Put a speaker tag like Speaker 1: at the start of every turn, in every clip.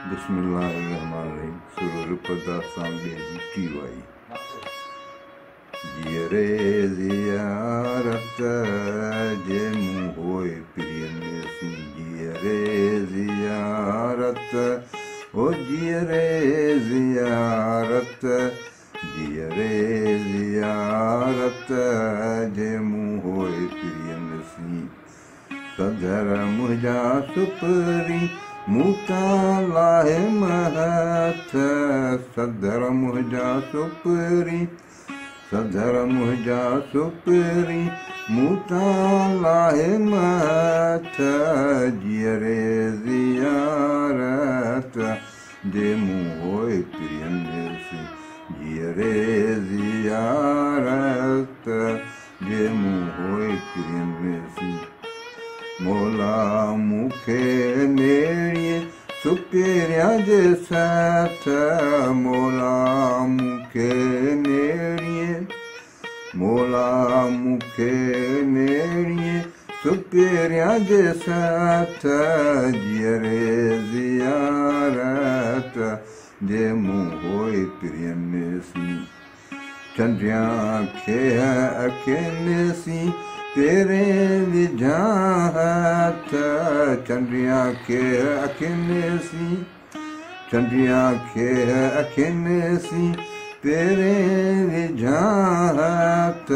Speaker 1: बिस्मिल्लाहिर्रहमानिर्रहीम। सुरूर पदा सांगे जीवाई जियरे ज़ियारत जे मूं होए प्रिय नेसी। जियरे ज़ियारत ओ जियरे ज़ियारत जियरे ज़ियारत जे मूं होए प्रिय नेसी। सदर मुझा सुपरी मूता लाहे महथ। सदर मुझा सुपरी सदर मुझा सुपरी मूता लाहे महथ। जियरे ज़ियारत जे मूं होए प्रिय नेसी। जियरे ज़ियारत जे मूं होए प्रिय नेसी। मौला मूंखे नेड़िए सुपिरिया जे साथ। मौला मूंखे नेड़िए मौला मूंखे नेड़िए सुपिरिया जे साथ। जियरे ज़ियारत जे मूं होए प्रिय नेसी। चंडिया खे अखियुनि तेरे विझा हथ। चंडिया खे अखियुनि चंडिया खे अखियुनि तेरे विझा हथ।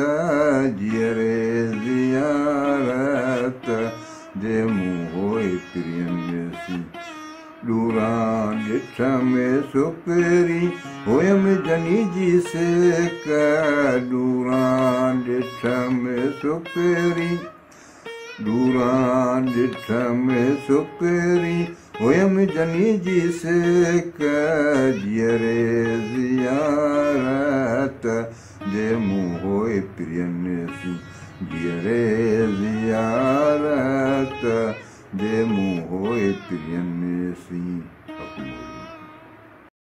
Speaker 1: जियरे ज़ियारत जे मूं होए प्रिय नेसी। डूरा ॾिठ में सुपिरी हुयमि जनी जी सेक। डूरा ॾिठ में सुपिरी डूरा ॾिठ में सुपिरी हुयमि जनी जी सेक। जियरे ज़ियारत जे मूं होए प्रिय नेसी। जियरे ज़ियारत जे मूं होए प्रिय नेसी।